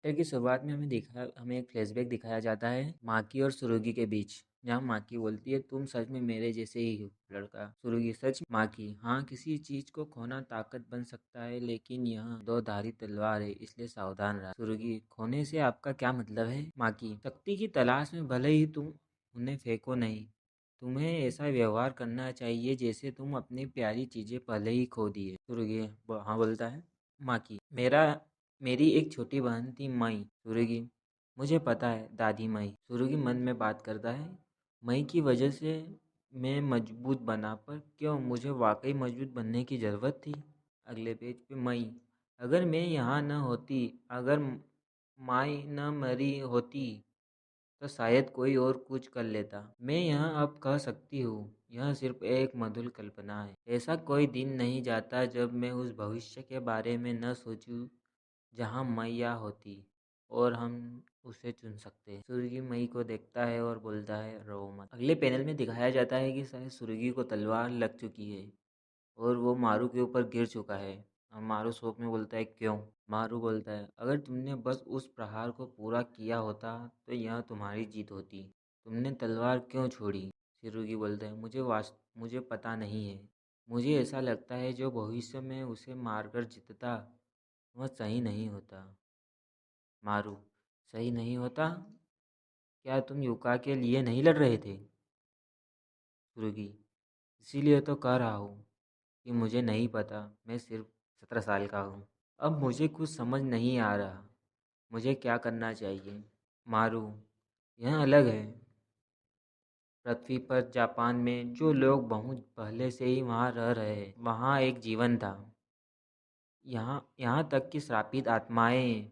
Chapter की शुरुआत में हमें एक फ्लैशबैक दिखाया जाता है माकी और सुरुगी के बीच, जहाँ माकी बोलती है, तुम सच में मेरे जैसे ही हो लड़का। सुरुगी, सच? माकी, हाँ, किसी चीज को खोना ताकत बन सकता है, लेकिन यह दो धारी तलवार है, इसलिए सावधान रहा। सुरुगी, खोने से आपका क्या मतलब है? माकी, शक्ति की तलाश में भले ही तुम उन्हें फेंको नहीं, तुम्हें ऐसा व्यवहार करना चाहिए जैसे तुम अपनी प्यारी चीजें पहले ही खो दी है। सुरुगी, हाँ, बोलता है। माकी, मेरी एक छोटी बहन थी, मई। सुरुगी, मुझे पता है दादी मई। सुरुगी मन में बात करता है, मई की वजह से मैं मजबूत बना, पर क्यों मुझे वाकई मजबूत बनने की ज़रूरत थी? अगले पेज पे मई, अगर मैं यहाँ न होती, अगर माई न मरी होती, तो शायद कोई और कुछ कर लेता। मैं यहाँ अब कह सकती हूँ, यह सिर्फ एक मधुर कल्पना है। ऐसा कोई दिन नहीं जाता जब मैं उस भविष्य के बारे में न सोचूं जहाँ मैया होती और हम उसे चुन सकते। सुर्गी मई को देखता है और बोलता है, रो मत। अगले पैनल में दिखाया जाता है कि शायद सुर्गी को तलवार लग चुकी है और वो मारू के ऊपर गिर चुका है। और मारू शौक में बोलता है, क्यों? मारू बोलता है, अगर तुमने बस उस प्रहार को पूरा किया होता तो यह तुम्हारी जीत होती। तुमने तलवार क्यों छोड़ी? सिरुगी बोलता है, मुझे पता नहीं है। मुझे ऐसा लगता है जो भविष्य में उसे मारकर जीतता वह सही नहीं होता। मारू, सही नहीं होता? क्या तुम युका के लिए नहीं लड़ रहे थे? सुरुगी, इसीलिए तो कह रहा हूँ कि मुझे नहीं पता, मैं सिर्फ 17 साल का हूँ। अब मुझे कुछ समझ नहीं आ रहा, मुझे क्या करना चाहिए? मारू, यह अलग है। पृथ्वी पर जापान में जो लोग बहुत पहले से ही वहाँ रह रहे हैं, वहाँ एक जीवन था। यहाँ यहाँ तक कि श्रापित आत्माएं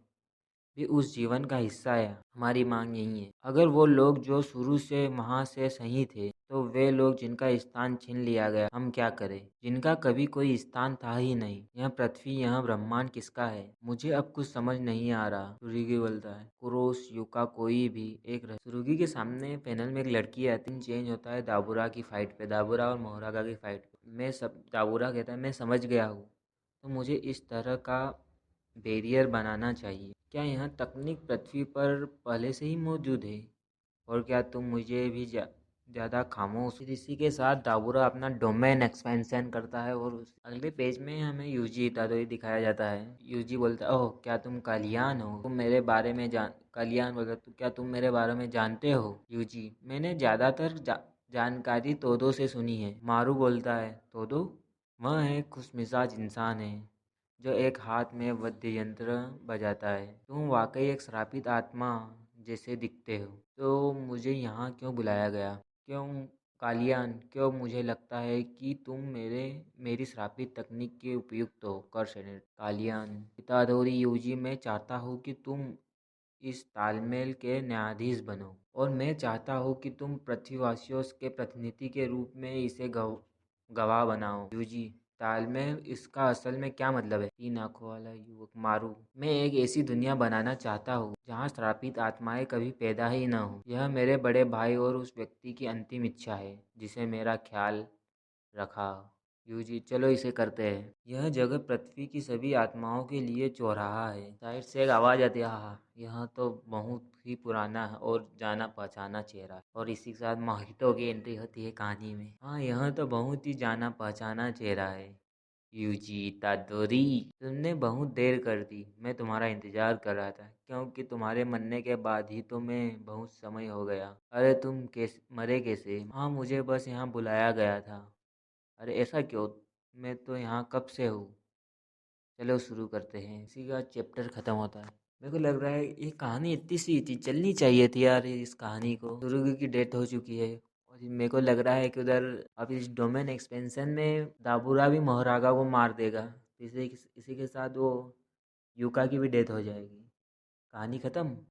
भी उस जीवन का हिस्सा है। हमारी मांग यही है, अगर वो लोग जो शुरू से वहाँ से सही थे, तो वे लोग जिनका स्थान छीन लिया गया, हम क्या करें? जिनका कभी कोई स्थान था ही नहीं। यह पृथ्वी, यह ब्रह्मांड किसका है? मुझे अब कुछ समझ नहीं आ रहा। सुरुगी बोलता है, कुरोस, युका, कोई भी एक सुरुगी के सामने पैनल में एक लड़की आती है। चेंज होता है दाबुरा की फाइट पे, दाबुरा और मोहरागा की फाइट पे। दाबुरा कहता है, मैं समझ गया हूँ, तो मुझे इस तरह का बैरियर बनाना चाहिए। क्या यह तकनीक पृथ्वी पर पहले से ही मौजूद है? और क्या तुम मुझे भी ज़्यादा खामोश? इसी के साथ दाबुरा अपना डोमेन एक्सपेंशन करता है और अगले पेज में हमें यूजी इतादोई दिखाया जाता है। यूजी बोलता है, ओह, क्या तुम कलियान हो? तुम मेरे बारे में कलियान बोलता, तो क्या तुम मेरे बारे में जानते हो? यूजी, मैंने ज़्यादातर जानकारी तोदो से सुनी है। मारू बोलता है, तोदो? वह एक खुशमिजाज इंसान है जो एक हाथ में वाद्य यंत्र बजाता है। तुम वाकई एक श्रापित आत्मा जैसे दिखते हो। तो मुझे यहाँ क्यों बुलाया गया? क्यों कालियान? क्यों मुझे लगता है कि तुम मेरी श्रापित तकनीक के उपयुक्त हो? कर सेनेट कालियान, इतादोरी यूजी, मैं चाहता हूँ कि तुम इस तालमेल के न्यायाधीश बनो, और मैं चाहता हूँ कि तुम पृथ्वीवासियों के प्रतिनिधि के रूप में इसे गवाह बनाओ। यूजी, तालमेल, इसका असल में क्या मतलब है? 3 आंखों वाला युवक। मारू, मैं एक ऐसी दुनिया बनाना चाहता हूँ जहाँ श्रापित आत्माएं कभी पैदा ही न हो। यह मेरे बड़े भाई और उस व्यक्ति की अंतिम इच्छा है जिसे मेरा ख्याल रखा। यूजी, चलो इसे करते हैं। यह जगह पृथ्वी की सभी आत्माओं के लिए चौराहा है। साइड से एक आवाज आती है, हाँ, यह तो बहुत ही पुराना और जाना पहचाना चेहरा है। और इसी के साथ मोहितो की एंट्री होती है कहानी में। हाँ, यह तो बहुत ही जाना पहचाना चेहरा है। यूजी तादोरी, तुमने बहुत देर कर दी। मैं तुम्हारा इंतजार कर रहा था, क्योंकि तुम्हारे मरने के बाद ही तो मैं बहुत समय हो गया। अरे तुम कैसे मरे? कैसे? हाँ, मुझे बस यहाँ बुलाया गया था। अरे ऐसा क्यों? मैं तो यहाँ कब से हूँ। चलो शुरू करते हैं। इसी का चैप्टर ख़त्म होता है। मेरे को लग रहा है ये कहानी इतनी सी थी, चलनी चाहिए थी यार इस कहानी को। सुरुगी की डेथ हो चुकी है और मेरे को लग रहा है कि उधर अब इस डोमेन एक्सपेंशन में दाबुरा भी मोहरागा को मार देगा। इसी इसी के साथ वो युका की भी डेथ हो जाएगी। कहानी ख़त्म।